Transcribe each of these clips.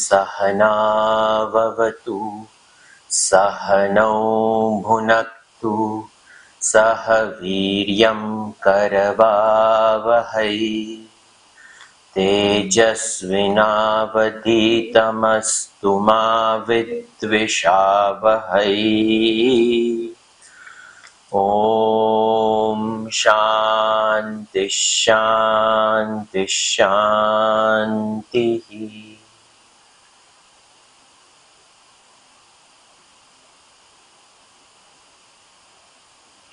सहना भवतु सहनौ भुनक्तु सह वीर्यं करवावहै तेजस्विनावधीतमस्तु मा विद्विषावहै। ॐ शान्ति शान्ति शान्तिः।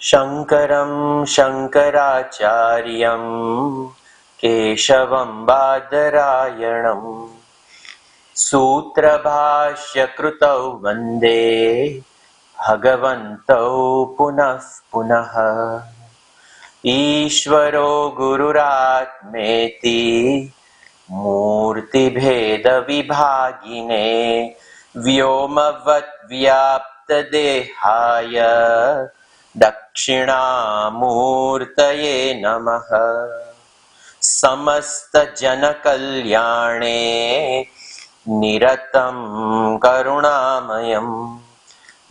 शङ्करं शङ्कराचार्यं केशवं बादरायणं सूत्रभाष्यकृतौ वन्दे भगवन्तौ पुनः पुनः। ईश्वरो गुरुरात्मेति मूर्तिभेदविभागिने व्योमवद्व्याप्तदेहाय दक्षिणामूर्तये नमः। समस्तजनकल्याणे निरतं करुणामयं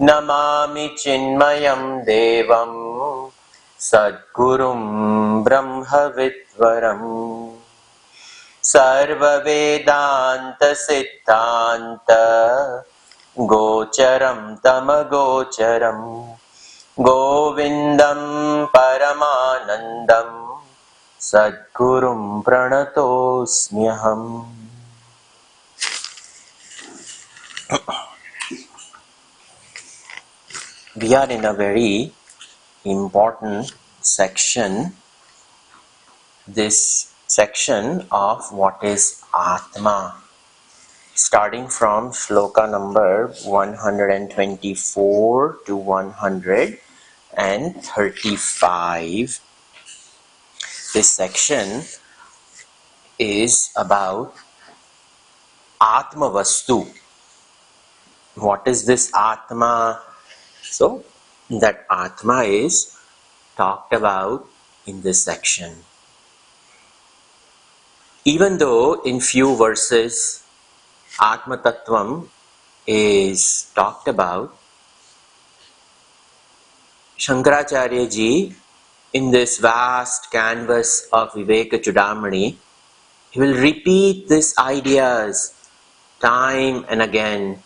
नमामि चिन्मयं देवं सद्गुरुं ब्रह्मविद्वरम्। सर्ववेदान्तसिद्धान्त गोचरं तमगोचरं गोविन्दं परमानन्दं सद्गुरुं प्रणतोऽस्म्यहम्। We are in a very important section, this section of what is Atma, starting from shloka number 124 to 135. This section is about Atma Vastu. What is this Atma? So, that Atma is talked about in this section. Even though in few verses Atma Tattvam is talked about, Shankaracharya ji, in this vast canvas of Vivekachudamani, he will repeat these ideas time and again,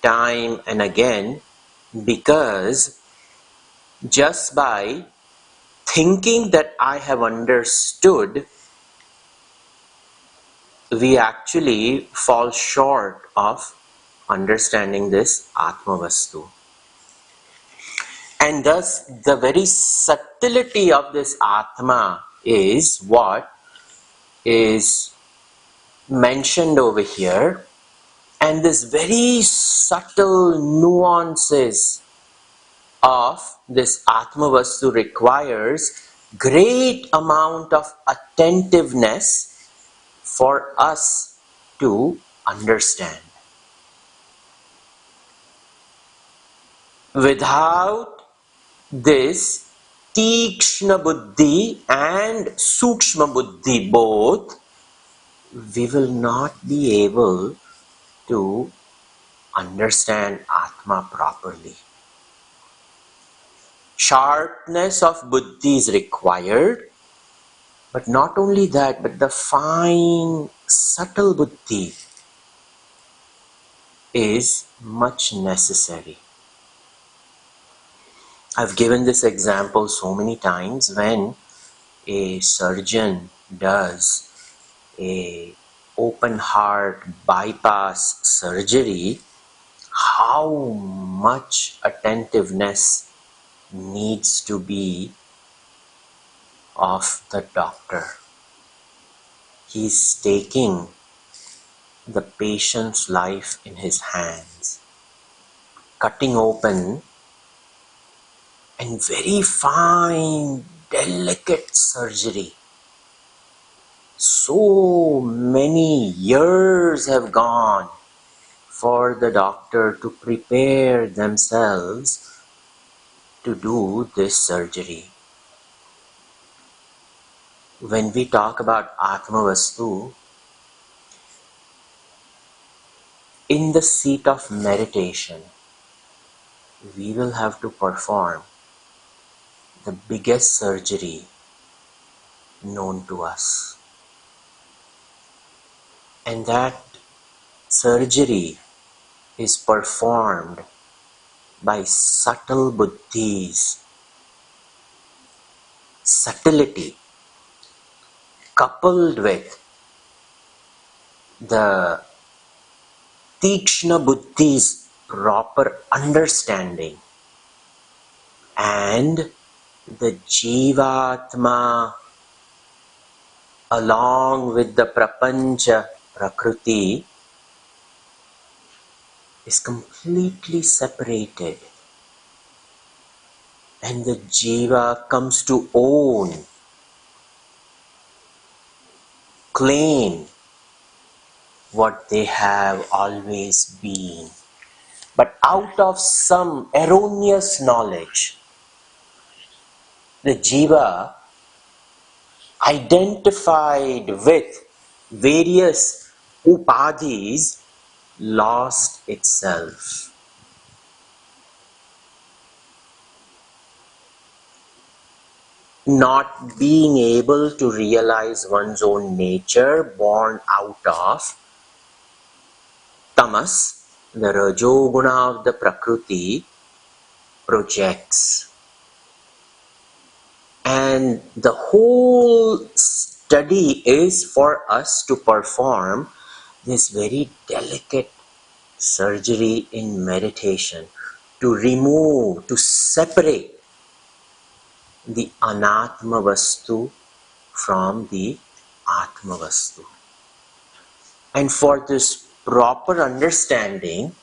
because just by thinking that I have understood, we actually fall short of understanding this Atma Vastu. And thus the very subtlety of this Atma is what is mentioned over here, and this very subtle nuances of this Atma Vastu requires great amount of attentiveness for us to understand. Without this Tikshna Buddhi and Sukshma Buddhi both, we will not be able to understand Atma properly. Sharpness of Buddhi is required, but not only that, but the fine, subtle Buddhi is much necessary. I've given this example so many times when a surgeon does a open heart bypass surgery, how much attentiveness needs to be of the doctor. He's taking the patient's life in his hands, cutting open, and very fine, delicate surgery. So many years have gone for the doctor to prepare themselves to do this surgery. When we talk about Atmavastu, in the seat of meditation, we will have to perform the biggest surgery known to us. And that surgery is performed by subtle buddhis, subtlety, coupled with the tikshna buddhi's proper understanding and the jivatma along with the prapancha prakriti is completely separated, and the jiva comes to own, claim what they have always been. But out of some erroneous knowledge, the jiva identified with various upadhis lost itself. Not being able to realize one's own nature born out of tamas, the rajoguna of the prakriti, projects. And the whole study is for us to perform this very delicate surgery in meditation, to remove, to separate the anatma vastu from the atma vastu. And for this proper understanding,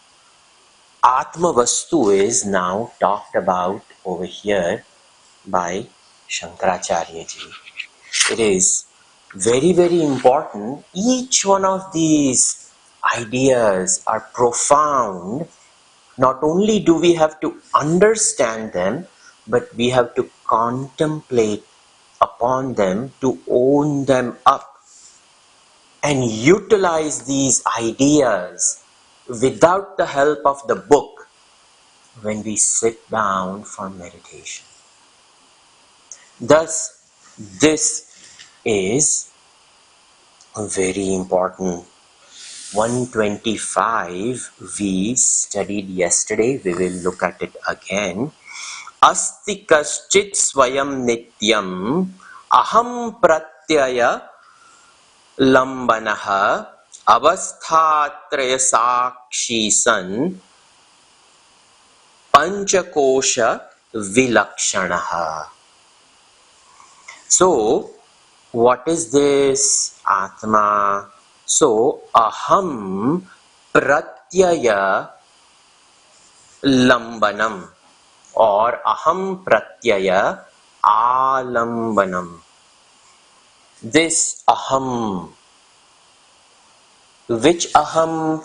atma vastu is now talked about over here by Shankaracharya ji. It is very, very important. Each one of these ideas are profound. Not only do we have to understand them, but we have to contemplate upon them, to own them up and utilize these ideas without the help of the book when we sit down for meditation. Thus, this is a very important. 125 we studied yesterday. We will look at it again. Asti kaschit swayam nityam aham pratyaya lambanaha avasthatraya sakshi san panchakosha vilakshanaha. So, what is this Atma? So, aham pratyaya lambanam or aham pratyaya alambanam. This aham, which aham?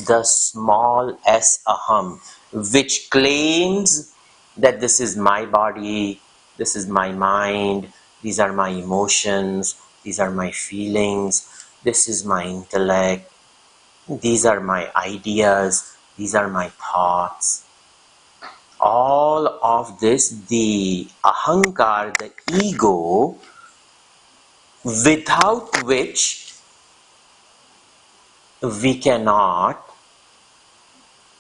The small s aham, which claims that this is my body, this is my mind, these are my emotions, these are my feelings, this is my intellect, these are my ideas, these are my thoughts. All of this, the ahankar, the ego, without which we cannot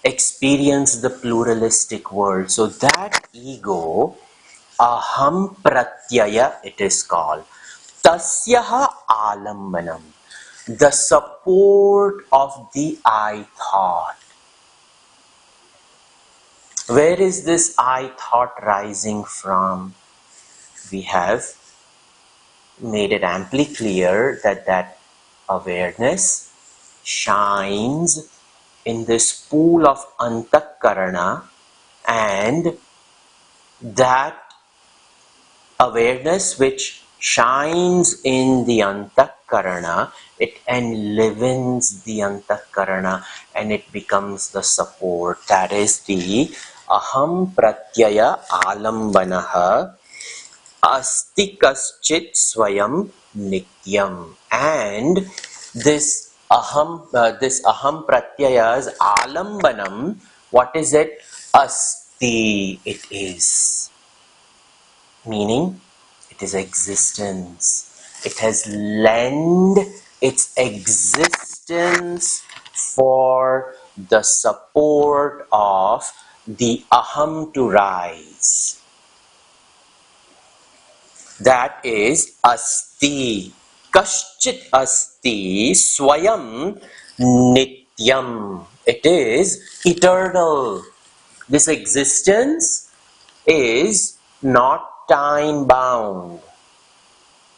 experience the pluralistic world. So that ego aham pratyaya it is called. Tasyaha alambanam, the support of the I thought. Where is this I thought rising from? We have made it amply clear that that awareness shines in this pool of antakarana, and that awareness which shines in the antakarana, it enlivens the antakarana and it becomes the support. That is the aham pratyaya alambanaha asti kaschit swayam nityam. And this aham pratyaya's alambanam, what is it? Asti, it is. Meaning, it is existence. It has lent its existence for the support of the aham to rise. That is asti. Kaschit asti swayam nityam. It is eternal. This existence is not time bound.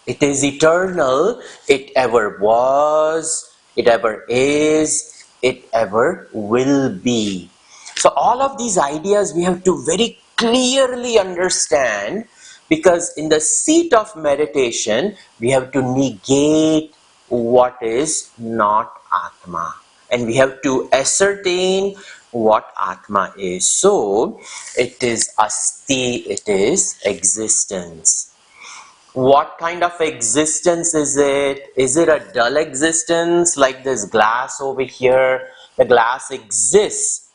It is eternal. It ever was, it ever is, it ever will be. So all of these ideas we have to very clearly understand, because in the seat of meditation we have to negate what is not Atma, and we have to ascertain what Atma is. So it is asti, it is existence. What kind of existence is it? Is it a dull existence like this glass over here? The glass exists,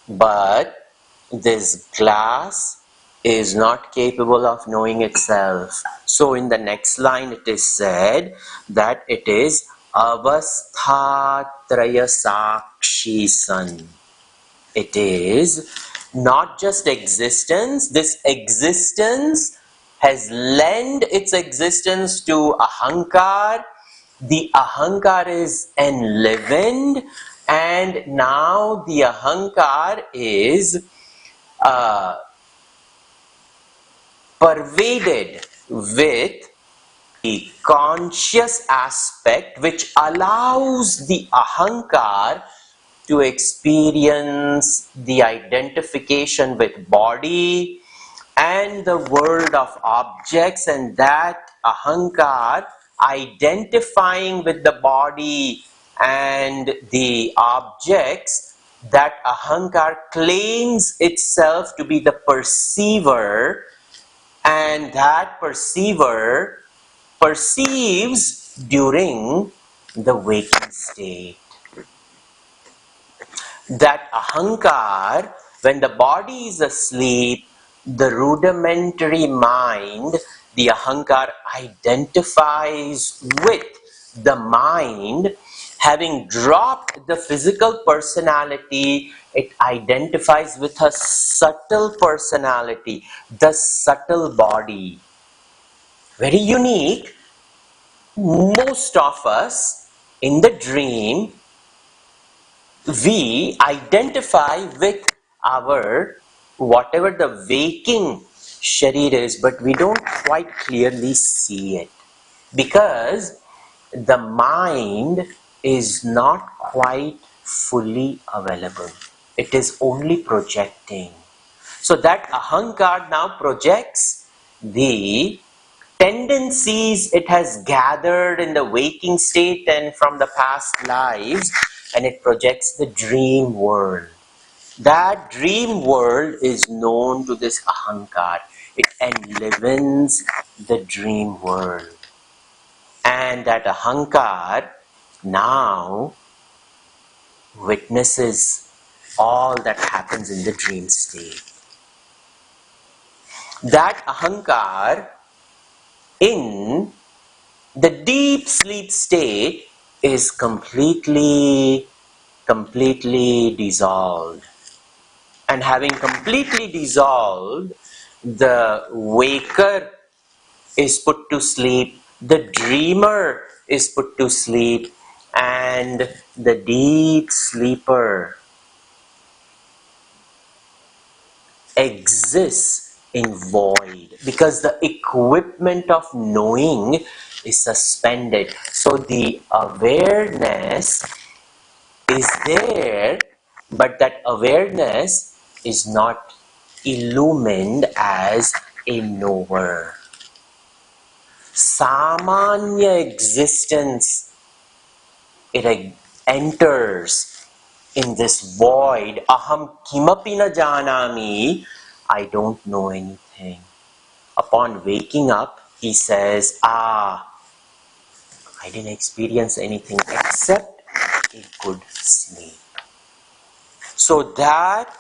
but this glass is not capable of knowing itself. So in the next line it is said that it is avasthatraya sakshi san. It is not just existence. This existence has lent its existence to ahankar. The ahankar is enlivened, and now the ahankar is pervaded with the conscious aspect which allows the ahankar to experience the identification with body and the world of objects, and that ahankar identifying with the body and the objects, that ahankar claims itself to be the perceiver, and that perceiver perceives during the waking state. That ahankar, when the body is asleep, the rudimentary mind, the ahankar identifies with the mind. Having dropped the physical personality, it identifies with a subtle personality, the subtle body. Very unique. Most of us in the dream, we identify with our whatever the waking sharir is, but we don't quite clearly see it because the mind is not quite fully available. It is only projecting. So that ahankar now projects the tendencies it has gathered in the waking state and from the past lives, and it projects the dream world. That dream world is known to this ahankar. It enlivens the dream world. And that ahankar now witnesses all that happens in the dream state. That ahankar in the deep sleep state is completely dissolved. And having completely dissolved, The waker is put to sleep, the dreamer is put to sleep, and the deep sleeper exists in void because the equipment of knowing is suspended. So the awareness is there, but that awareness is not illumined as a knower. Samanya existence, it enters in this void. Aham kimapi na janami, I don't know anything. Upon waking up, he says, I didn't experience anything except a good sleep. So that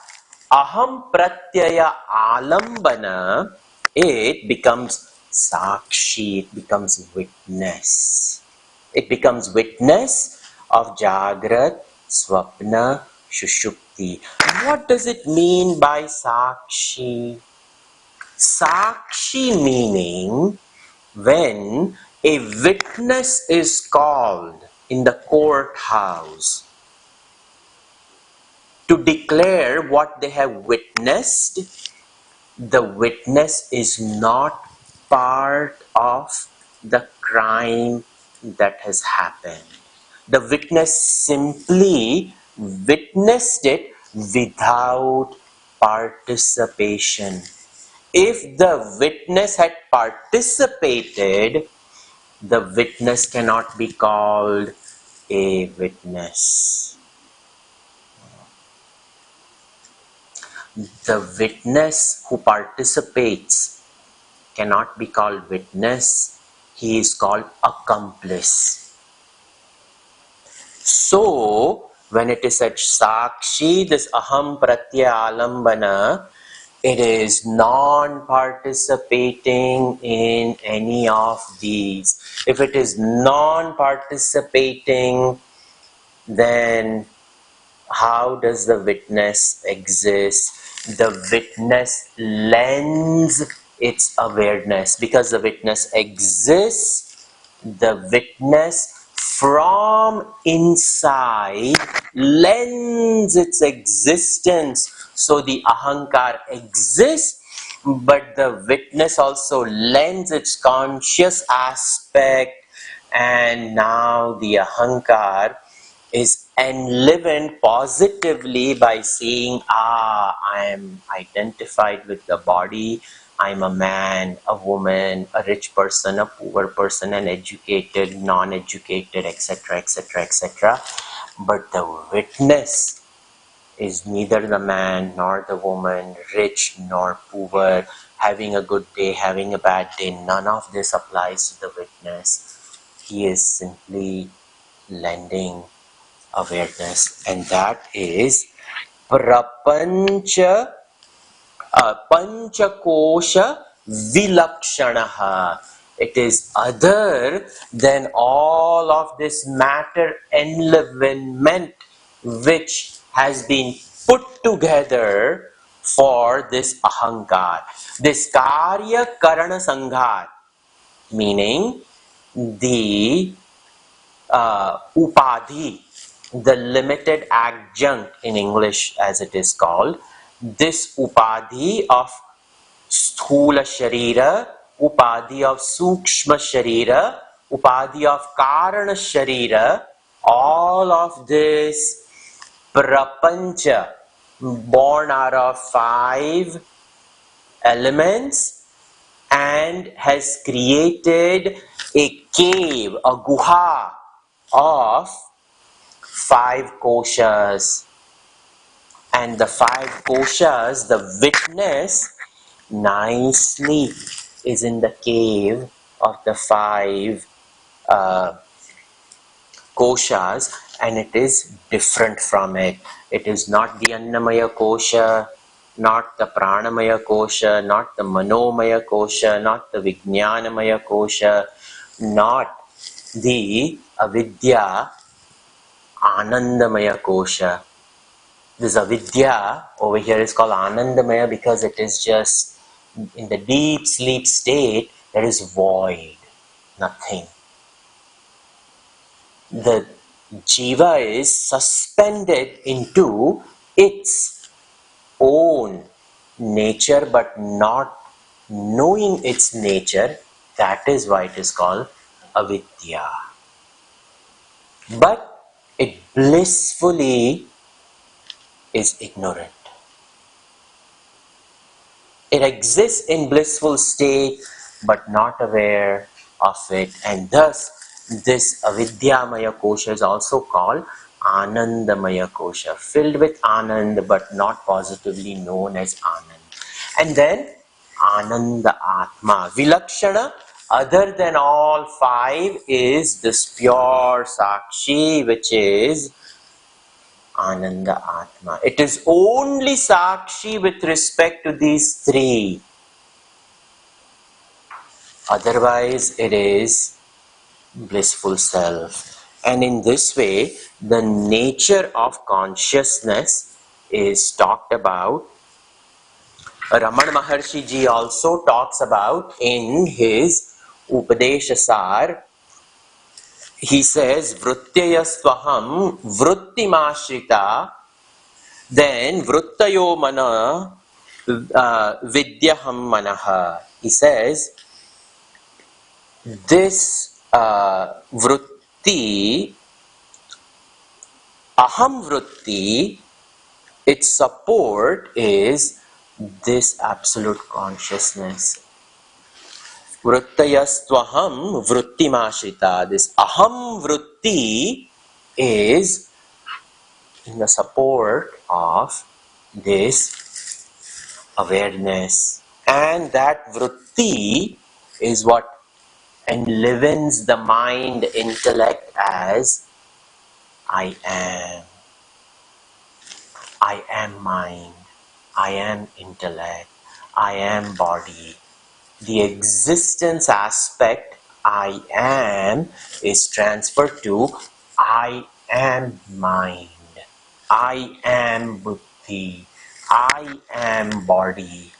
aham pratyaya alambana, it becomes sakshi, it becomes witness. It becomes witness of Jagrat, Swapna, Shushupti. What does it mean by sakshi? Sakshi meaning when a witness is called in the courthouse to declare what they have witnessed, the witness is not part of the crime that has happened. The witness simply witnessed it without participation. If the witness had participated, the witness cannot be called a witness. The witness who participates cannot be called witness, he is called accomplice. So, when it is said sakshi, this aham pratyaya alambana, it is non-participating in any of these. If it is non-participating, then how does the witness exist? The witness lends its awareness. Because the witness exists, the witness from inside lends its existence. So the ahankar exists, but the witness also lends its conscious aspect, and now the ahankar is enlivened positively by saying, I am identified with the body, I'm a man, a woman, a rich person, a poor person, an educated, non-educated, etc., etc., etc. But the witness is neither the man nor the woman, rich nor poor, having a good day, having a bad day. None of this applies to the witness. He is simply lending awareness, and that is prapancha panchakosha vilakshanaha. It is other than all of this matter enlivenment which has been put together for this ahankar, this karya karana sanghar, meaning the upadhi, the limited adjunct in English as it is called, this upadhi of sthula sharira, upadhi of sukshma sharira, upadhi of karana sharira, all of this prapancha, born out of 5 elements, and has created a cave, a guha of 5 koshas. And the 5 koshas, the witness nicely is in the cave of the 5 koshas, and it is different from it. It is not the annamaya kosha, not the pranamaya kosha, not the manomaya kosha, not the vijnanamaya kosha, not the avidya anandamaya kosha. This avidya over here is called anandamaya because it is just In the deep sleep state, there is void, nothing. The jiva is suspended into its own nature, but not knowing its nature. That is why it is called avidya. But it blissfully is ignorant. It exists in blissful state, but not aware of it. And thus, this avidyamaya kosha is also called anandamaya kosha, filled with anand, but not positively known as anand. And then, ananda atma. Vilakshana, other than all five, is this pure sakshi, which is Ananda Atma. It is only Sakshi with respect to these three. Otherwise, it is blissful self. And in this way, the nature of consciousness is talked about. Raman Maharshi ji also talks about in his Upadeshasar. He says, Vrutyayastvaham Vruttimashrita. Then Vrittayo mana Vidyaham manaha. He says, this Vritti, Aham Vritti, its support is this absolute consciousness. Vrittayastvaham Vrittimashrita. This Aham Vritti is in the support of this awareness, and that vritti is what enlivens the mind, intellect as I am mind, I am intellect, I am body. The existence aspect I am is transferred to I am mind, I am buddhi, I am body.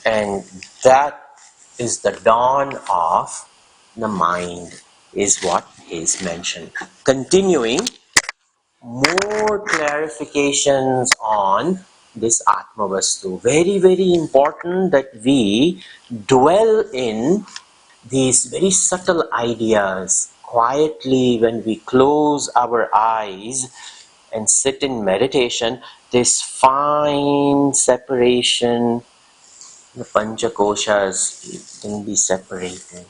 And that is the dawn of the mind, is what is mentioned. Continuing, more clarifications on this Atmavastu. Very, very important that we dwell in these very subtle ideas quietly when we close our eyes and sit in meditation. This fine separation, the panchakoshas can be separated,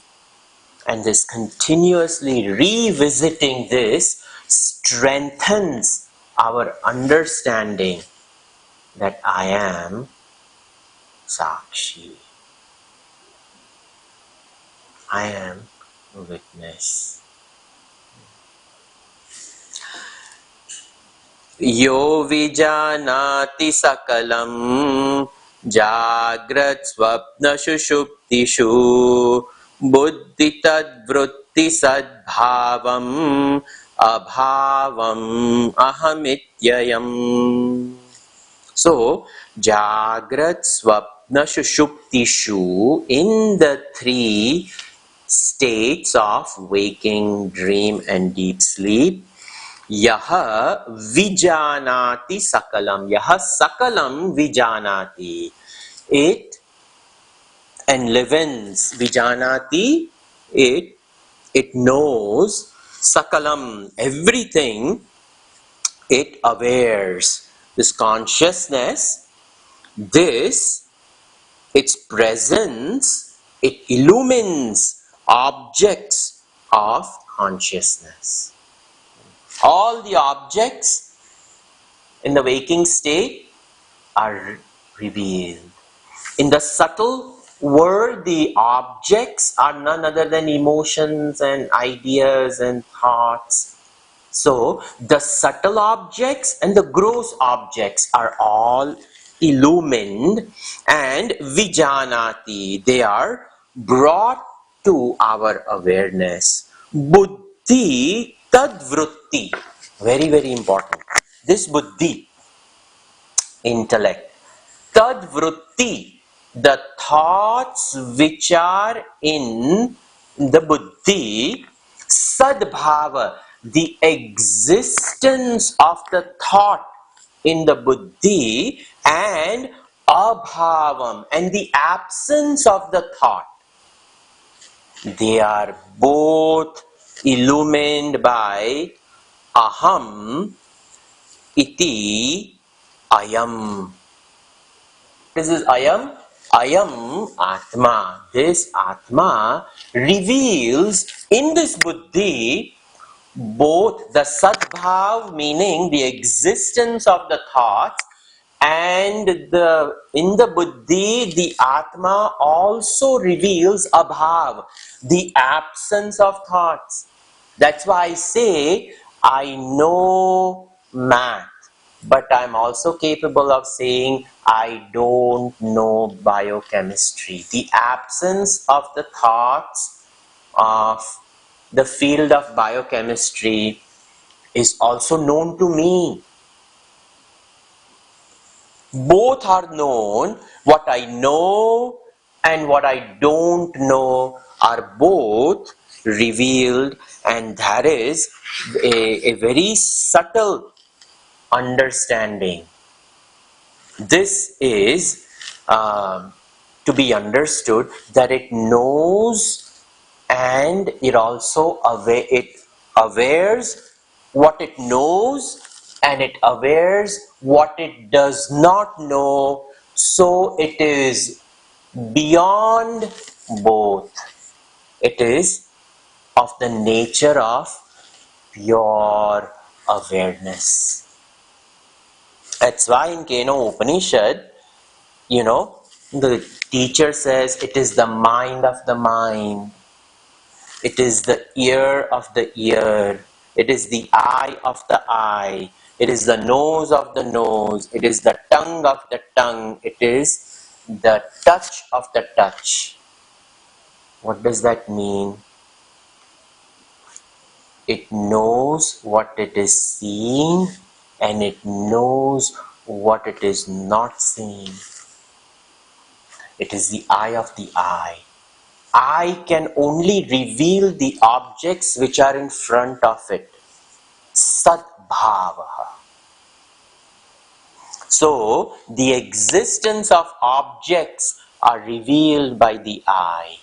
and this continuously revisiting this strengthens our understanding that I am Sakshi, I am a witness. Yo vijanati sakalam jagrat swapna shushuptishu buddhi tad vritti sadbhavam abhavam ahamityayam. So, jagrat swapna shushuptishu, in the three states of waking, dream and deep sleep, Yaha vijanati sakalam. Yaha sakalam vijanati. It enlivens. Vijanati, it knows. Sakalam, everything. It awares. This consciousness, this, its presence, it illumines objects of consciousness. All the objects in the waking state are revealed. In the subtle world, the objects are none other than emotions and ideas and thoughts. So, the subtle objects and the gross objects are all illumined and vijanati. They are brought to our awareness. Buddhi tadvrutti. Very, very important. This buddhi, intellect, Tadvrutti, the thoughts which are in the buddhi. Sadbhava, the existence of the thought in the buddhi, and abhavam, and the absence of the thought. They are both illumined by aham iti ayam. This is ayam. Ayam Atma. This Atma reveals in this buddhi both the sadbhav, meaning the existence of the thoughts, and in the buddhi the Atma also reveals abhav, the absence of thoughts. That's why I say I know math, but I'm also capable of saying I don't know biochemistry. The absence of the thoughts of the field of biochemistry is also known to me. Both are known. What I know and what I don't know are both revealed, and that is a very subtle understanding. This is to be understood that it knows, and it also awares what it knows, and it awares what it does not know. So it is beyond both. It is of the nature of pure awareness. That's why in Keno Upanishad, the teacher says it is the mind of the mind. It is the ear of the ear. It is the eye of the eye. It is the nose of the nose. It is the tongue of the tongue. It is the touch of the touch. What does that mean? It knows what it is seeing, and it knows what it is not seeing. It is the eye of the eye. I can only reveal the objects which are in front of it. Sadbhava. So, the existence of objects are revealed by the eye.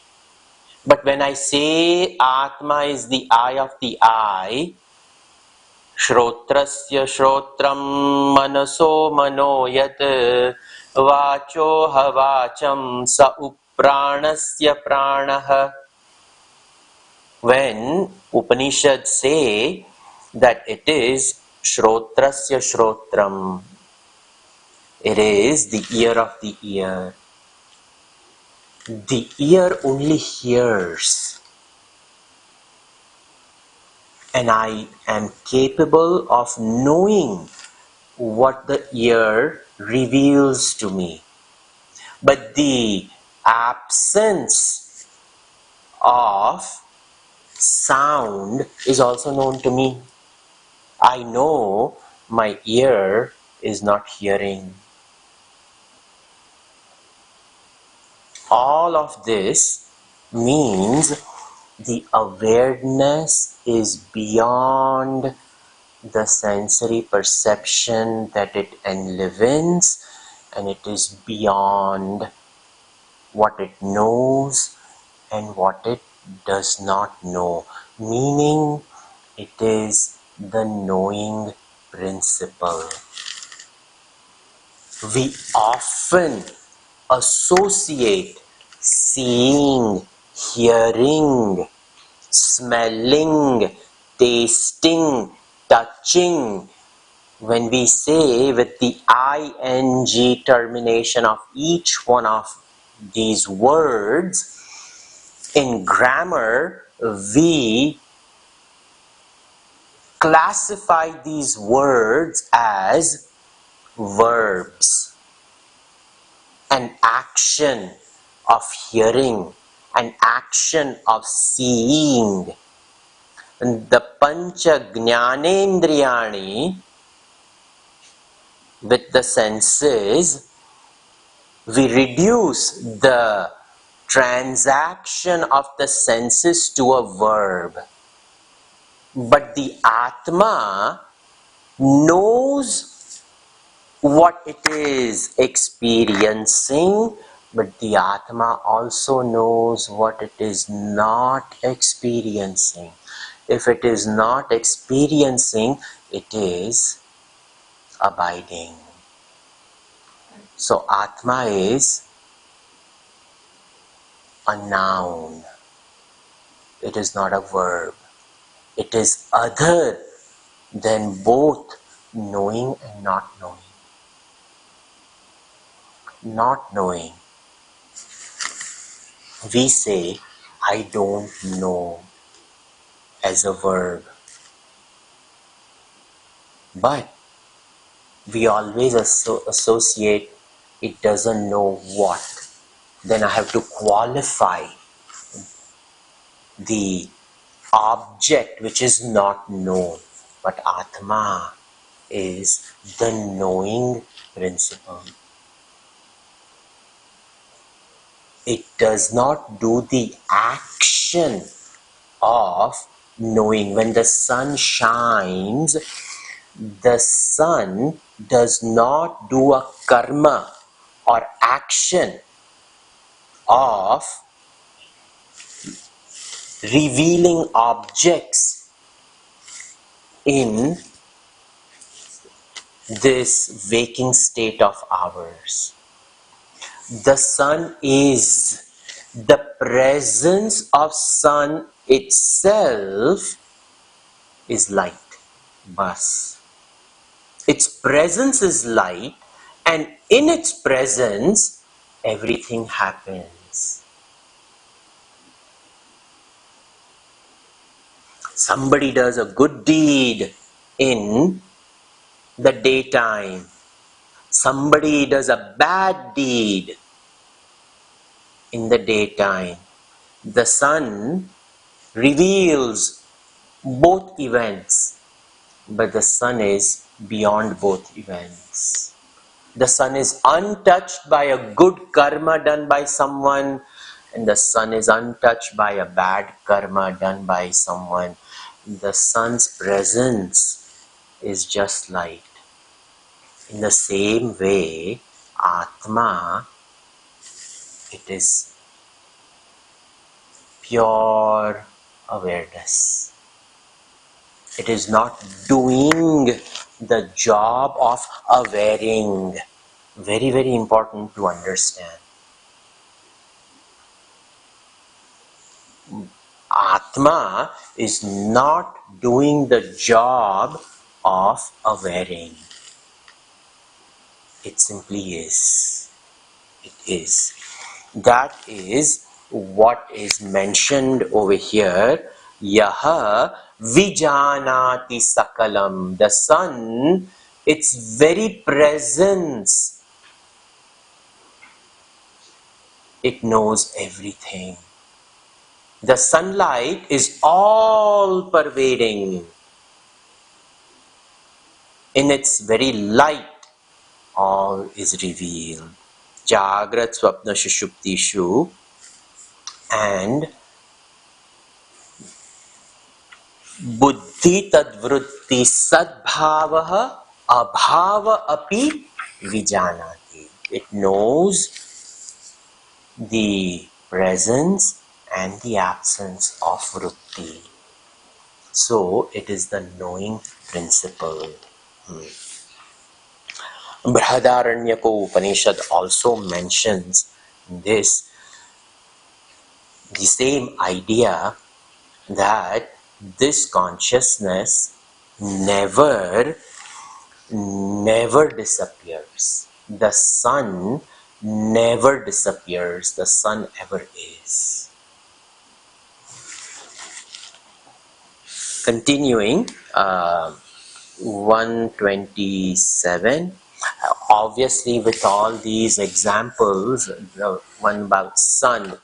But when I say Atma is the eye of the eye, Shrotrasya Shrotram Manaso Manoyat Vacho Havacham Sa Upranasya Pranaha. When Upanishads say that it is Shrotrasya Shrotram, it is the ear of the ear. The ear only hears, and I am capable of knowing what the ear reveals to me. But the absence of sound is also known to me. I know my ear is not hearing. All of this means the awareness is beyond the sensory perception that it enlivens, and it is beyond what it knows and what it does not know, meaning it is the knowing principle. We often associate seeing, hearing, smelling, tasting, touching, when we say with the ing termination of each one of these words. In grammar, we classify these words as verbs. An action of hearing, an action of seeing. And the Pancha Jnanendriyani, with the senses, We reduce the transaction of the senses to a verb. But the Atma knows what it is experiencing, but the Atma also knows what it is not experiencing. If it is not experiencing, it is abiding. So Atma is a noun. It is not a verb. It is other than both knowing and not knowing. Not knowing. We say, I don't know as a verb. But we always associate it doesn't know what. Then I have to qualify the object which is not known. But Atma is the knowing principle. It does not do the action of knowing. When the sun shines, the sun does not do a karma or action of revealing objects in this waking state of ours. The sun is the presence of sun itself is light. Bas. Its presence is light, and in its presence everything happens. Somebody does a good deed in the daytime. Somebody does a bad deed in the daytime. The sun reveals both events, but the sun is beyond both events. The sun is untouched by a good karma done by someone, and the sun is untouched by a bad karma done by someone. The sun's presence is just light. In the same way, Atma, it is pure awareness. It is not doing the job of awareing. Very, very important to understand. Atma is not doing the job of awareing. It simply is. It is. That is what is mentioned over here. Yaha vijanati sakalam. The sun, its very presence, it knows everything. The sunlight is all pervading. In its very light, all is revealed. Jagrat Swapna Shushuptishu, and Buddhi Tadvrutti Sadbhavaha Abhava Api Vijanati. It knows the presence and the absence of Vritti. So it is the knowing principle. Brihadaranyaka Upanishad also mentions this, the same idea, that this consciousness never disappears. The sun never disappears. The sun ever is. Continuing, 127. Obviously, with all these examples, the one about sun,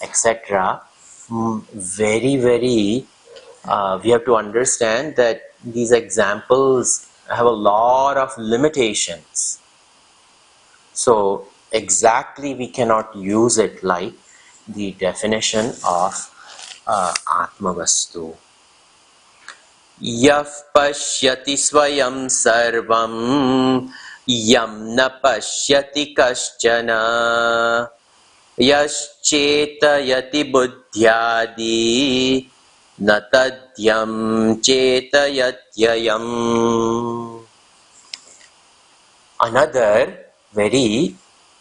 etc., very, very, we have to understand that these examples have a lot of limitations. So, exactly we cannot use it like the definition of Atmavastu. Yaf pashyati swayam sarvam yam na pashyati kaschana yaschetayati buddhyadi na tadyam chetayatyayam. Another very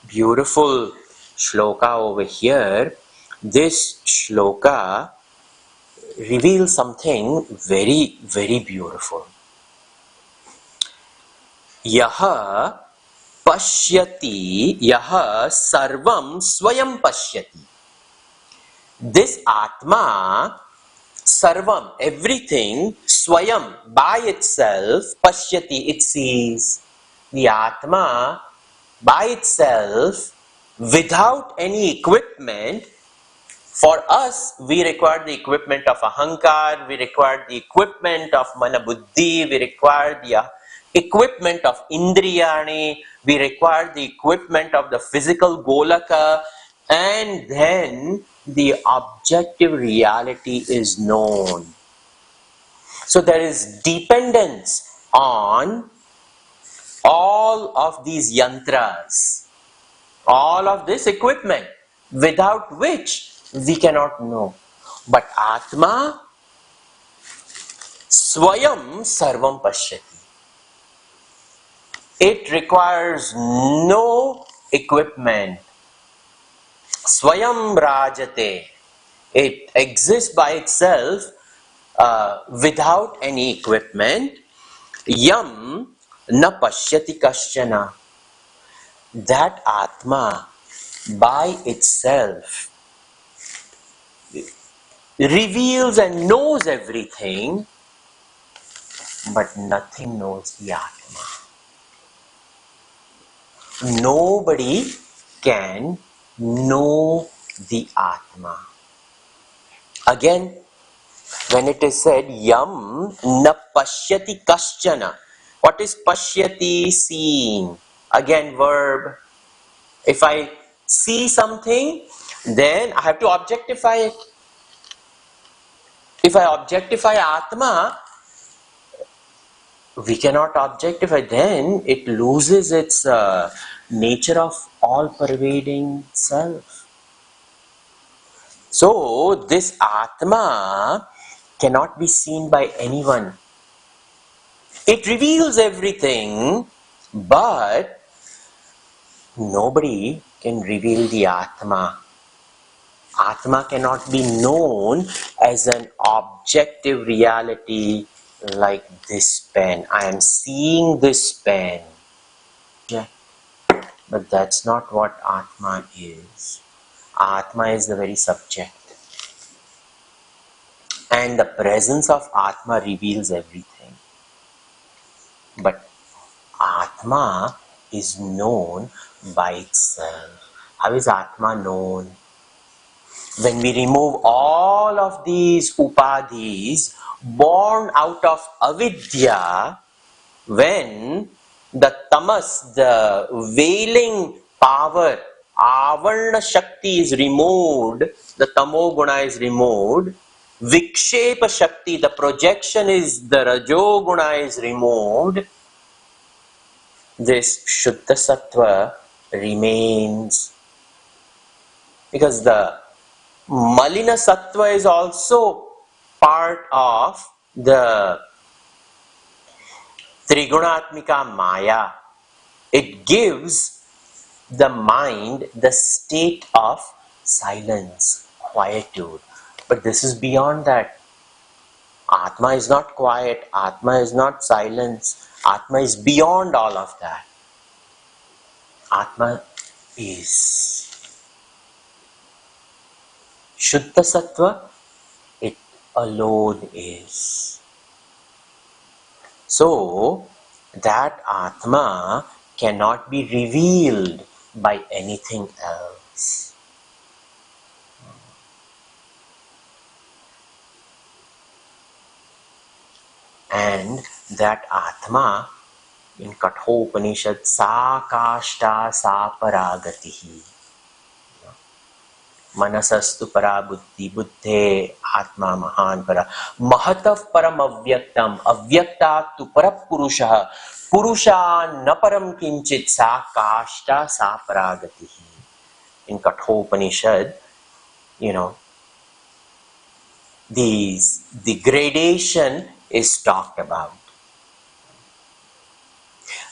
beautiful shloka over here. This shloka reveals something very, very beautiful. Yaha pashyati, yaha sarvam swayam pashyati. This Atma, sarvam, everything, swayam, by itself, pashyati, it sees. The Atma, by itself, without any equipment. For us, we require the equipment of ahankar, we require the equipment of manabuddhi, we require the equipment of indriyani, we require the equipment of the physical golaka, and then the objective reality is known. So there is dependence on all of these yantras, all of this equipment, without which we cannot know. But Atma, Swayam Sarvam Pashyati. It requires no equipment. Swayam Rajate. It exists by itself without any equipment. Yam na pashyati kaschana. That Atma by itself reveals and knows everything, but nothing knows the Atma. Nobody can know the Atma. Again, when it is said, Yam na pashyati kaschana. What is pashyati? Seeing. Again, verb. If I see something, then I have to objectify it. If I objectify Atma, we cannot objectify, then it loses its nature of all-pervading self. So, this Atma cannot be seen by anyone. It reveals everything, but nobody can reveal the Atma. Atma cannot be known as an objective reality like this pen. I am seeing this pen. Yeah. But that's not what Atma is. Atma is the very subject. And the presence of Atma reveals everything. But Atma is known by itself. How is Atma known? When we remove all of these upadhis born out of avidya, when the tamas, the veiling power, avarna shakti is removed, the tamo guna is removed, vikshepa shakti, the projection is, the rajo guna is removed, this shuddha sattva remains. Because the malina sattva is also part of the trigunatmika maya. It gives the mind the state of silence, quietude. But this is beyond that. Atma is not quiet, Atma is not silence, Atma is beyond all of that. Atma is Shuddha Sattva, it alone is. So, that Atma cannot be revealed by anything else. And that Atma In Kathopanishad, sa kashta sa paragatihi. Manasastu para buddhi, buddhe atma mahan para. Mahatav param avyaktam, avyakta tu parapurusha, purusha na param kinchit sa kashta sa paragatihi. In Kathopanishad, the gradation is talked about.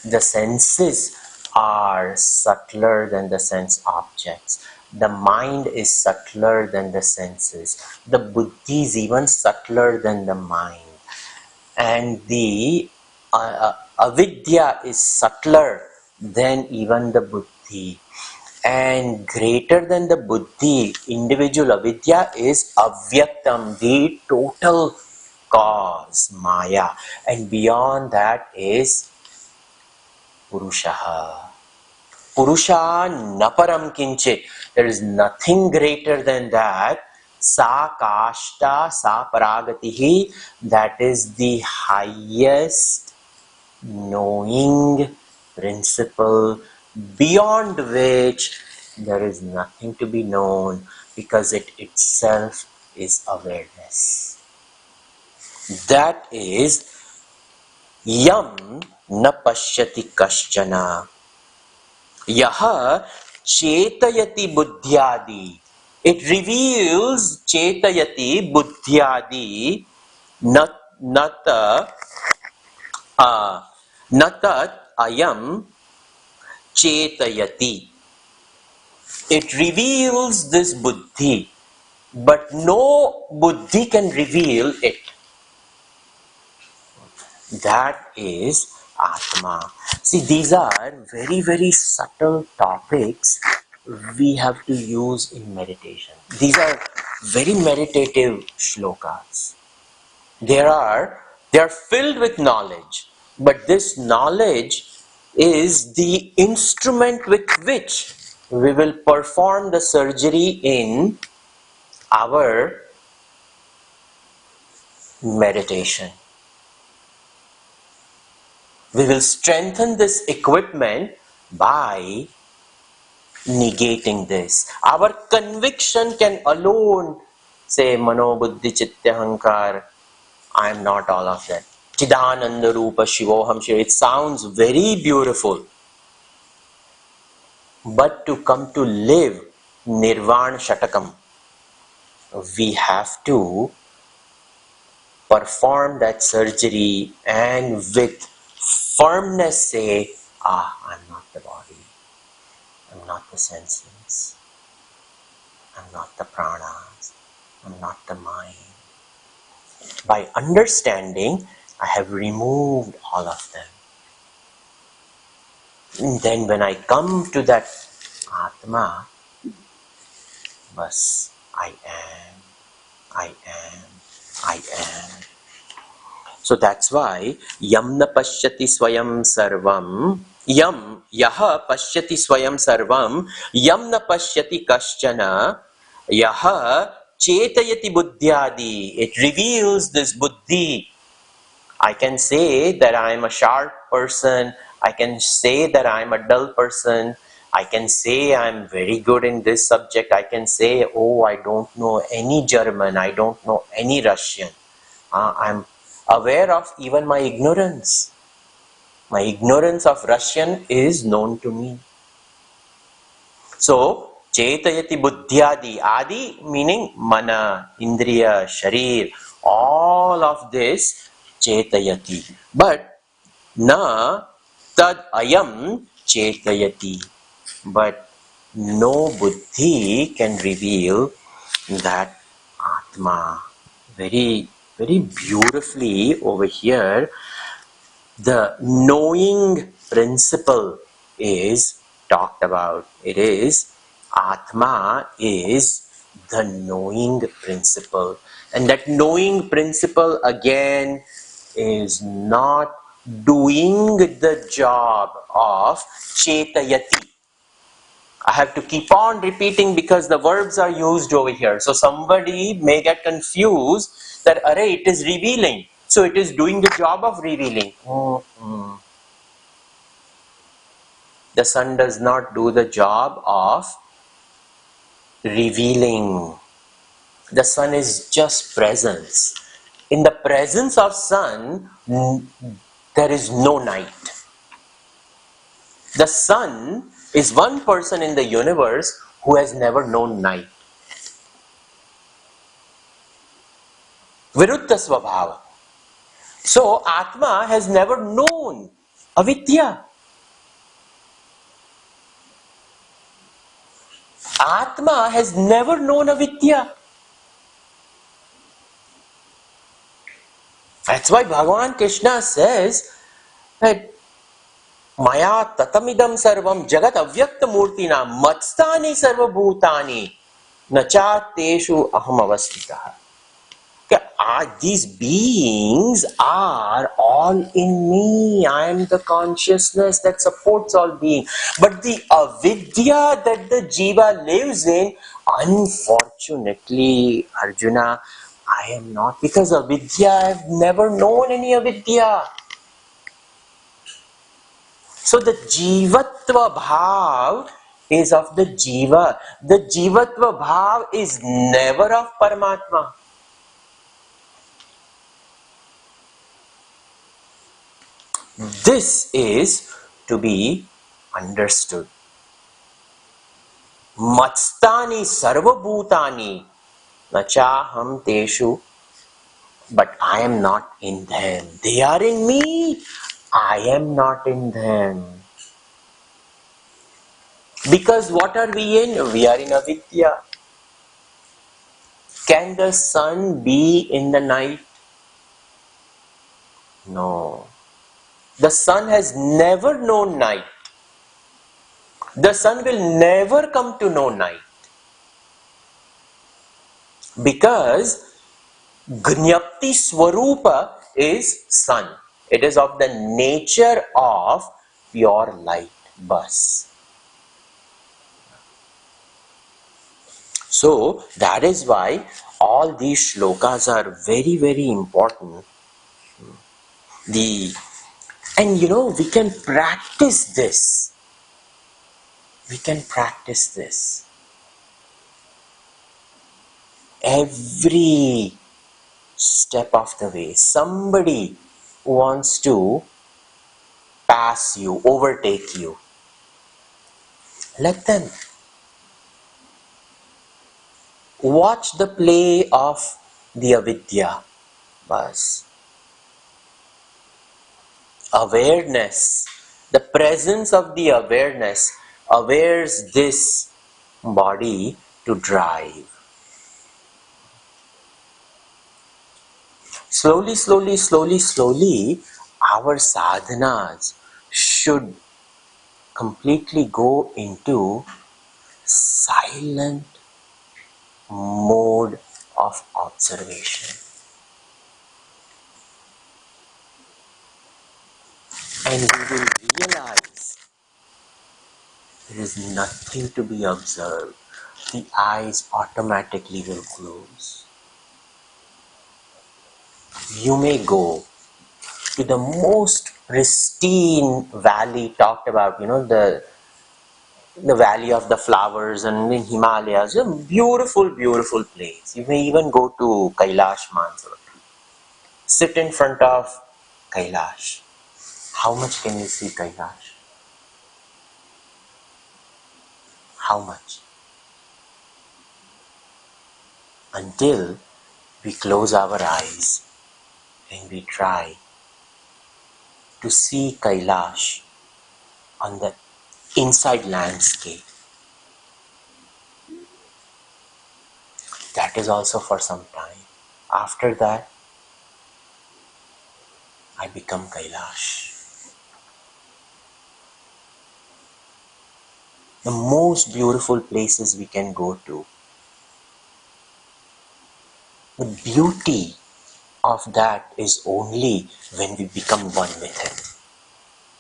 The senses are subtler than the sense objects. The mind is subtler than the senses. The buddhi is even subtler than the mind. And the avidya is subtler than even the buddhi. And greater than the buddhi, individual avidya is avyaktam, the total cause, maya. And beyond that is Purushaha. Purusha naparam kinchit. There is nothing greater than that. Sa kashta sa paragatihi. That is the highest knowing principle beyond which there is nothing to be known, because it itself is awareness. That is Yam na pashyati kaschana. Yaha chetayati buddhyadi. It reveals chetayati buddhyadi natat ayam chetayati. It reveals this buddhi, but no buddhi can reveal it. That is Atma. See, these are very, very subtle topics we have to use in meditation. These are very meditative shlokas. They are filled with knowledge, but this knowledge is the instrument with which we will perform the surgery in our meditation. We will strengthen this equipment by negating this. Our conviction can alone say, Mano Buddhi Chitta Hankar, I am not all of that. Chidananda Rupa Shivoham Shiva. It sounds very beautiful. But to come to live Nirvana Shatakam, we have to perform that surgery and with firmness say, I'm not the body, I'm not the senses, I'm not the pranas, I'm not the mind. By understanding, I have removed all of them. And then when I come to that Atma, bas, I am. So that's why yam na pashyati swayam sarvam, yam yaha pashyati swayam sarvam, yam na pashyati kaschana, yaha chetayati buddhyadi. It reveals this buddhi. I can say that I am a sharp person. I can say that I am a dull person. I can say I am very good in this subject. I can say, oh, I don't know any German. I don't know any Russian. I'm aware of even my ignorance. My ignorance of Russian is known to me. So, chetayati buddhyadi. Adi meaning mana, indriya, sharir. All of this chetayati. But na tad ayam chetayati. But no buddhi can reveal that Atma. Very, very beautifully over here, the knowing principle is talked about. It is Atma is the knowing principle. And that knowing principle again is not doing the job of Chetayati. I have to keep on repeating because the verbs are used over here. So somebody may get confused that, array, it is revealing. So it is doing the job of revealing. The sun does not do the job of revealing. The sun is just presence. In the presence of sun, there is no night. The sun is one person in the universe who has never known night. Viruddha Svabhava. So Atma has never known avidya. Atma has never known avidya. That's why Bhagavan Krishna says that Maya tatamidam sarvam jagat avyakta murtina matstani sarva bhutani nacha teshu aham avastitah. These beings are all in me. I am the consciousness that supports all being. But the avidya that the jiva lives in, unfortunately, Arjuna, I am not. Because avidya, I have never known any avidya. So the jivatva bhav is of the jiva. The jivatva bhav is never of Paramatma. This is to be understood. Matstani sarvabhutani nachaham teshu, but I am not in them. They are in me. I am not in them. Because what are we in? We are in avidya. Can the sun be in the night? No. The sun has never known night. The sun will never come to know night. Because Gnapti Swarupa is sun. It is of the nature of pure light. Bas. So that is why all these shlokas are very, very important. And we can practice this. We can practice this. Every step of the way. Somebody wants to pass you, overtake you. Let them. Watch the play of the avidya. Bas. Awareness, the presence of the awareness awares this body to drive. Slowly, slowly, slowly, slowly, our sadhanas should completely go into silent mode of observation. And we will realize there is nothing to be observed. The eyes automatically will close. You may go to the most pristine valley talked about, the valley of the flowers and in Himalayas, a beautiful, beautiful place. You may even go to Kailash Mansarati. Sit in front of Kailash. How much can you see Kailash? How much? Until we close our eyes and we try to see Kailash on the inside landscape. That is also for some time. After that, I become Kailash. The most beautiful places we can go to. The beauty of that is only when we become one with Him.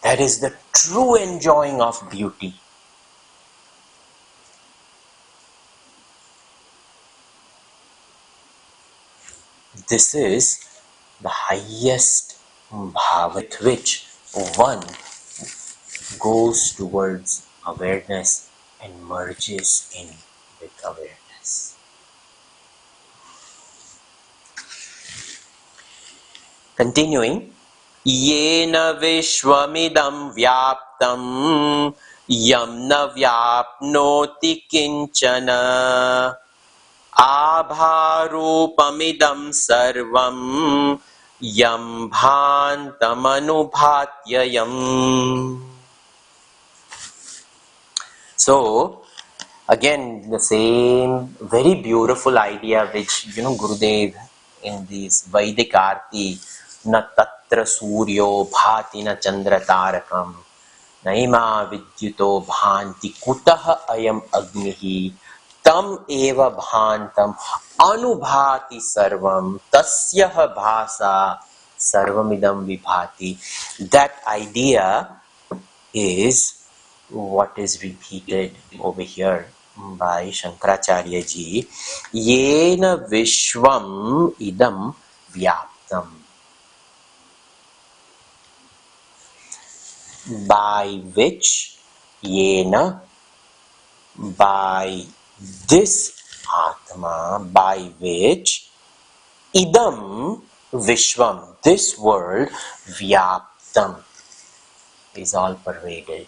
That is the true enjoying of beauty. This is the highest bhava with which one goes towards awareness and merges in with awareness. Continuing, Yena Vishwamidam Vyaptam Yam na Vyapnoti Kinchana Abharupamidam Sarvam Yam Bhantamanubhatyayam. So, again, the same very beautiful idea which, Gurudev in this Vedic Arti, na tatra suryo bhati na chandra tarakam, naima vidyuto bhanti kutah ayam agnihi, tam eva bhantam anubhati sarvam, tasyah bhasa sarvamidam vibhati. That idea is what is repeated over here by Shankaracharya ji. Yena Vishwam idam vyaptam. By which, Yena, by this Atma, by which, idam Vishwam, this world, vyaptam, is all pervaded.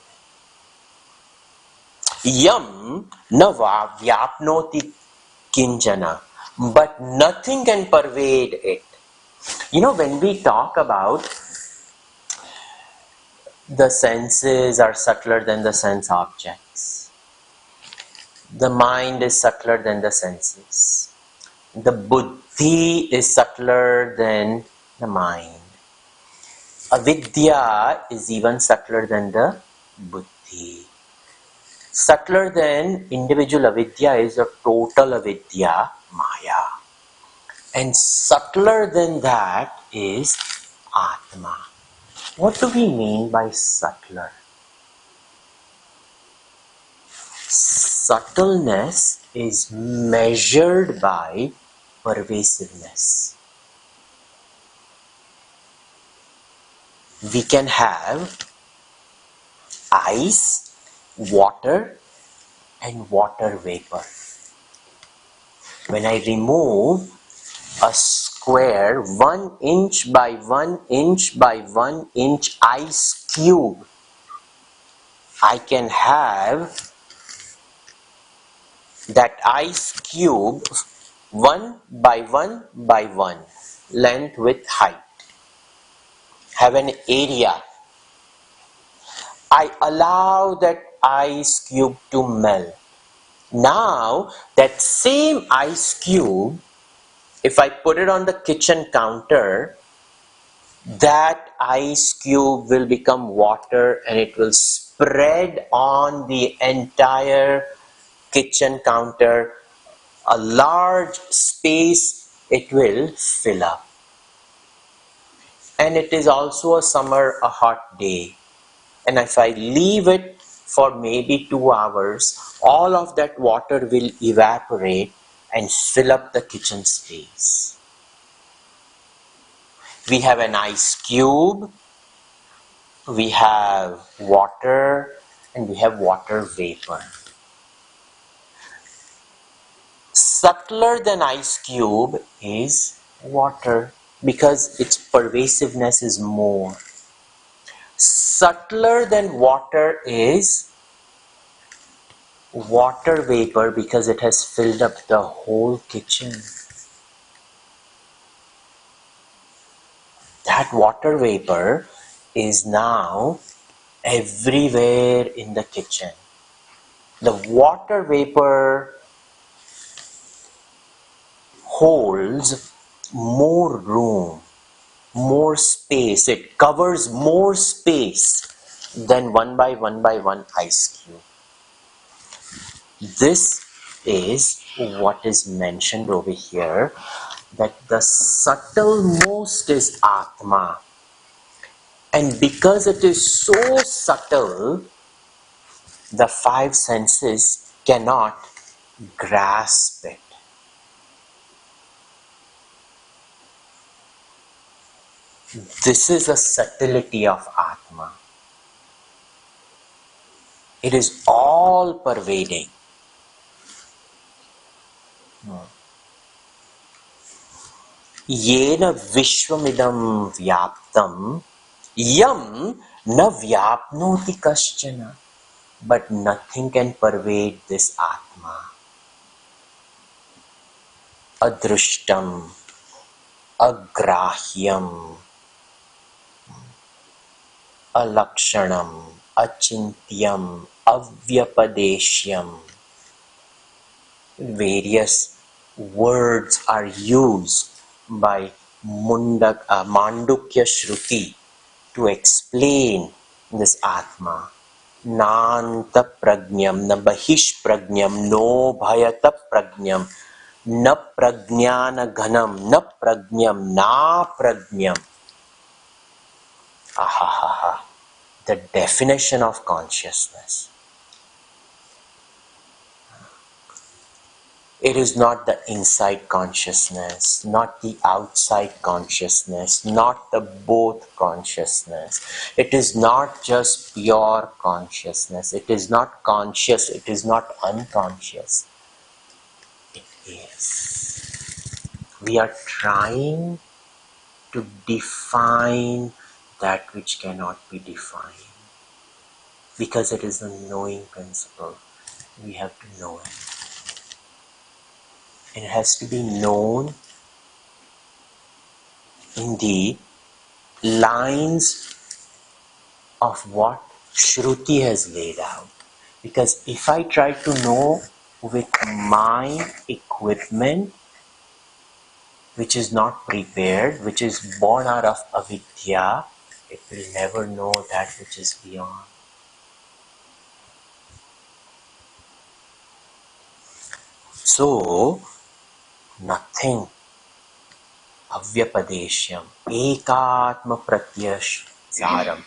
Yam na vyapnoti kinjana, but nothing can pervade it. When we talk about the senses are subtler than the sense objects, the mind is subtler than the senses, the buddhi is subtler than the mind, avidya is even subtler than the buddhi. Subtler than individual avidya is the total avidya, maya. And subtler than that is Atma. What do we mean by subtler? Subtleness is measured by pervasiveness. We can have ice, water, and water vapor. When I remove a square 1 inch by 1 inch by 1 inch ice cube, I can have that ice cube 1 by 1 by 1 length with height, have an area. I allow that ice cube to melt. Now that same ice cube, if I put it on the kitchen counter, that ice cube will become water and it will spread on the entire kitchen counter. A large space it will fill up. And it is also a summer, a hot day. And if I leave it for maybe 2 hours, all of that water will evaporate and fill up the kitchen space. We have an ice cube, we have water, and we have water vapor. Subtler than ice cube is water because its pervasiveness is more. Subtler than water is water vapor because it has filled up the whole kitchen. That water vapor is now everywhere in the kitchen. The water vapor holds more room, more space. It covers more space than 1 by 1 by 1 ice cube. This is what is mentioned over here, that the subtlemost is Atma. And because it is so subtle, the 5 senses cannot grasp it. This is the subtlety of Atma. It is all pervading. Yena vishwamidam vyaptam yam na vyapnoti kaschana. But nothing can pervade this Atma. Adrushtam, agrahyam, alakshanam, achintyam, avyapadeshyam. Various words are used by Mandukya Shruti to explain this Atma. Nanta prajnam, na bahish prajnam, no bhayata prajnam, na prajnana ghanam, na prajnam, na prajnam. Ahaha. The definition of consciousness. It is not the inside consciousness, not the outside consciousness, not the both consciousness. It is not just pure consciousness. It is not conscious. It is not unconscious. It is. We are trying to define that which cannot be defined. Because it is a knowing principle. We have to know it. It has to be known in the lines of what Shruti has laid out. Because if I try to know with my equipment, which is not prepared, which is born out of avidya, it will never know that which is beyond. So, nothing. Avyapadeshyam, ekatma pratyash saram,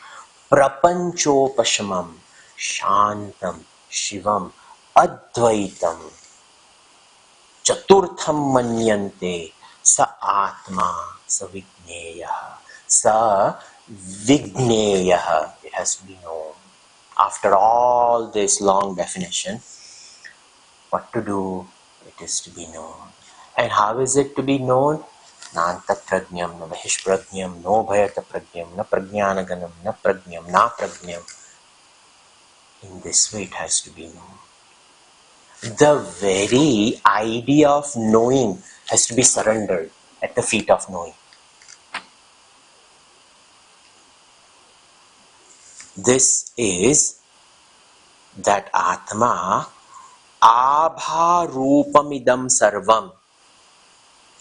prapanchopashamam, shantam, shivam, advaitam, chaturtham manyante, sa atma, sa vigneya, sa vigneya. It has to be known. After all this long definition, what to do? It is to be known. And how is it to be known? Nanta prajnam, na mahish prajnam, no bhayata prajnam, na prajnanaganam, na prajnam, na prajnam. In this way it has to be known. The very idea of knowing has to be surrendered at the feet of knowing. This is that Atma, Abha Rupamidam Sarvam.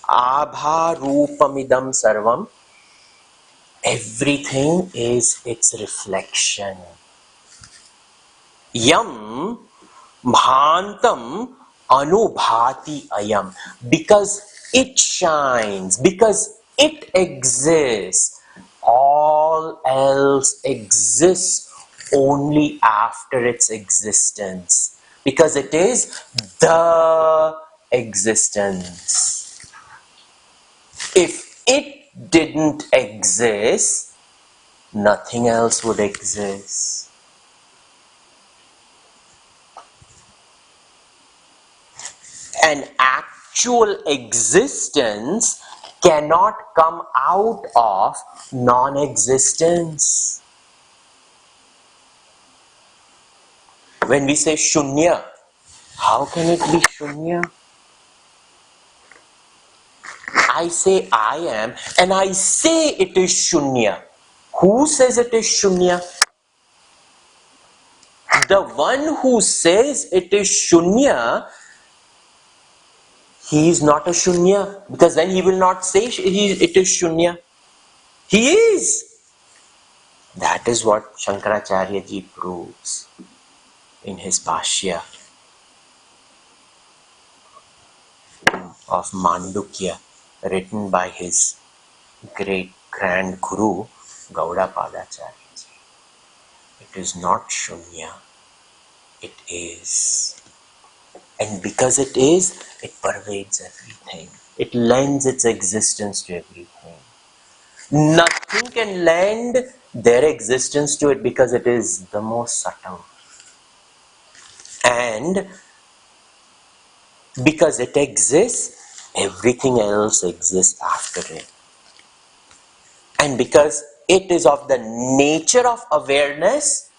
Abha Rupamidam Sarvam. Everything is its reflection. Yam Bhantam Anubhati Ayam. Because it shines, because it exists. All else exists only after its existence. Because it is the existence. If it didn't exist, nothing else would exist. An actual existence cannot come out of non-existence. When we say shunya, how can it be shunya? I say I am, and I say it is shunya. Who says it is shunya? The one who says it is shunya, he is not a shunya, because then he will not say it is shunya. He is. That is what Shankaracharya ji proves in his Bhashya of Mandukya, written by his great grand guru Gaudapadacharya ji. It is not shunya. It is. And because it is, it pervades everything. It lends its existence to everything. Nothing can lend their existence to it because it is the most subtle. And because it exists, everything else exists after it. And because it is of the nature of awareness,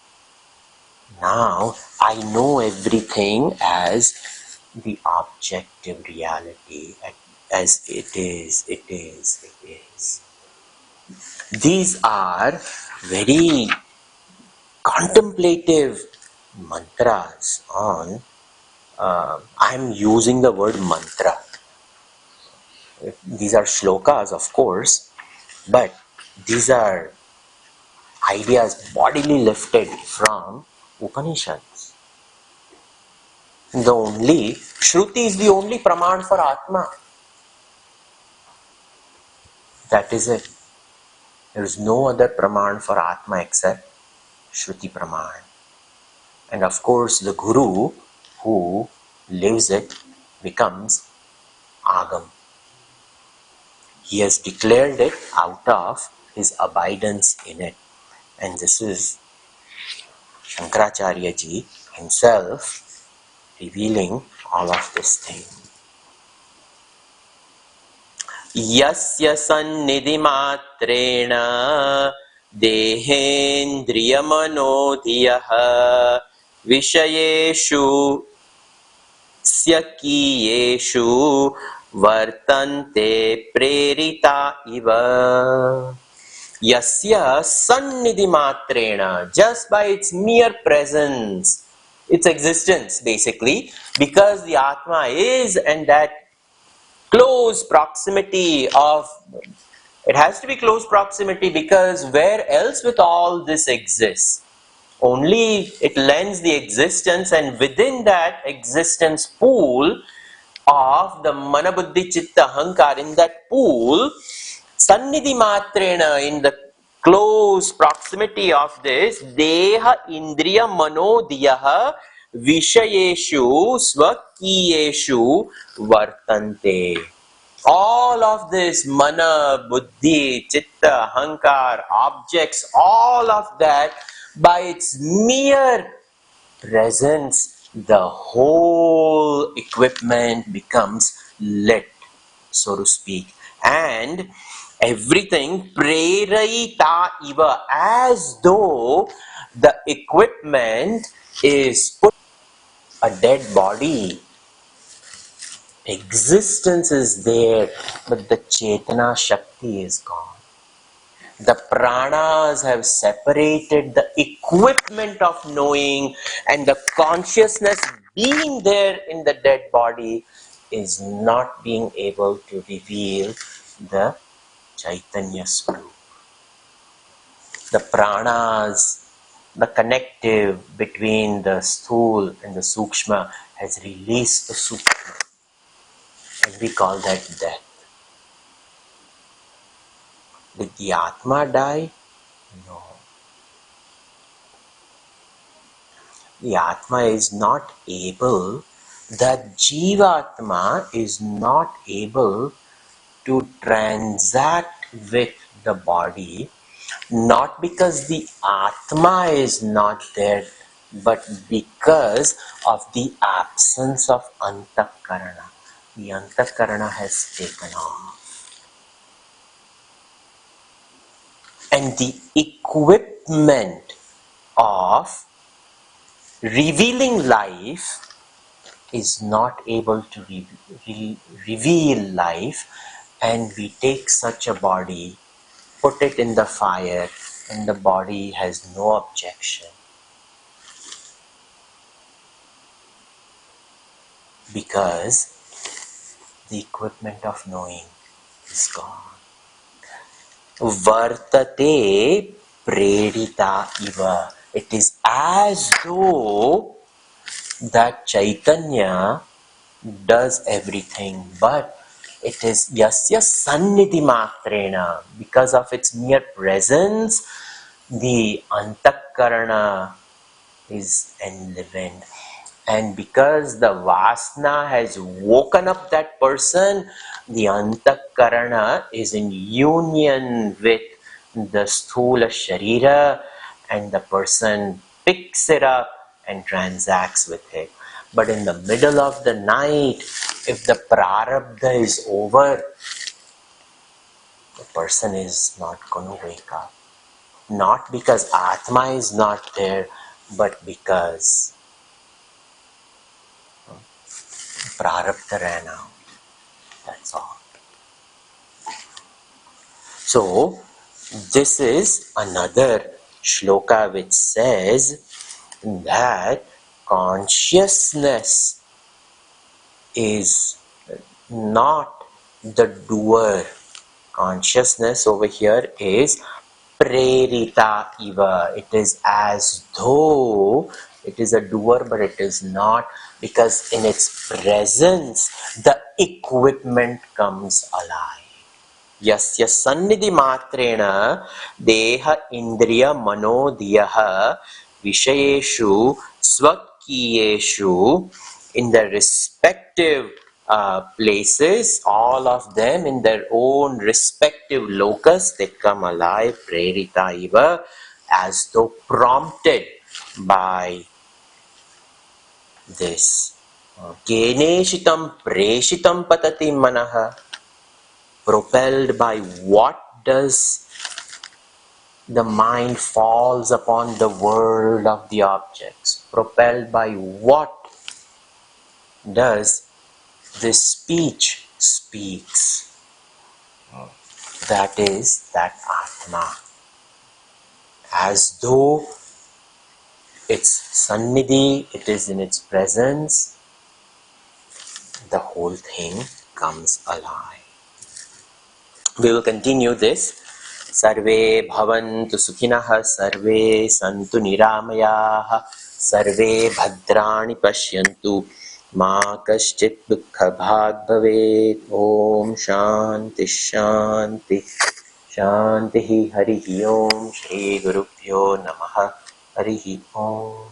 now I know everything as the objective reality, as it is, it is, it is. These are very contemplative mantras on, I'm using the word mantra. These are shlokas, of course, but these are ideas bodily lifted from Upanishads. Shruti is the only praman for Atma. That is it. There is no other praman for Atma except Shruti praman. And of course, the Guru who lives it becomes Agam. He has declared it out of his abidance in it. And this is Shankaracharya ji himself revealing all of this thing. Yasya sannidhimatrena dehendriyamanodhiyah vishayeshu syakiyeshu vartante prerita iva. Yasya sannidhimatrena, just by its mere presence, its existence basically, because the Atma is in that close proximity of, it has to be close proximity, because where else with all this exists? Only it lends the existence, and within that existence pool of the mana buddhi chitta ahankar, in that pool, sannidhi matrena, in the close proximity of this, deha indriya manodiyah vishayeshu swakiyeshu vartante. All of this mana, buddhi, chitta, ahankar, objects, all of that, by its mere presence, the whole equipment becomes lit, so to speak. And everything prerayita iva, as though the equipment is put, a dead body. Existence is there, but the Chetana Shakti is gone. The pranas have separated the equipment of knowing, and the consciousness being there in the dead body is not being able to reveal the Chaitanya Swarup. The pranas, the connective between the sthul and the sukshma, has released the sukshma, and we call that death. Did the Atma die? No. The Atma is not able, the Jivatma is not able to transact with the body, not because the Atma is not there, but because of the absence of Antakarana. The Antakarana has taken off. And the equipment of revealing life is not able to reveal life, and we take such a body, put it in the fire, and the body has no objection, because the equipment of knowing is gone. Vartate prerita iva. It is as though that Chaitanya does everything, but it is yasya sannidhi matrena. Because of its mere presence, the antakarana is enlivened. And because the vasna has woken up that person, the antakarana is in union with the sthula sharira, and the person picks it up and transacts with it. But in the middle of the night, if the prarabdha is over, the person is not going to wake up. Not because Atma is not there, but because prarabdha ran out. That's all. So, this is another shloka which says that consciousness is not the doer. Consciousness over here is prerita iva. It is as though it is a doer, but it is not, because in its presence the equipment comes alive. यस्य सन्निधि मात्रेण देह इंद्रिय मनोधियः विषयेषु स्वकीयेषु, in the respective places, all of them in their own respective locus, they come alive, prerita iva, as though prompted by this. Keneshitam preshitam patati manaha. Propelled by what does the mind falls upon the world of the objects? Propelled by what does this speech speaks? That is that Atma. As though it's sannidhi, it is in its presence, the whole thing comes alive. We will continue this. Sarve bhavantu sukhinah, sarve santu niramayah, sarve bhadrani pashyantu, ma kaschit dukkha bhag bhavet. Om shanti shanti shanti. Harihi om. Shri Gurubhyo namaha. Harihi om.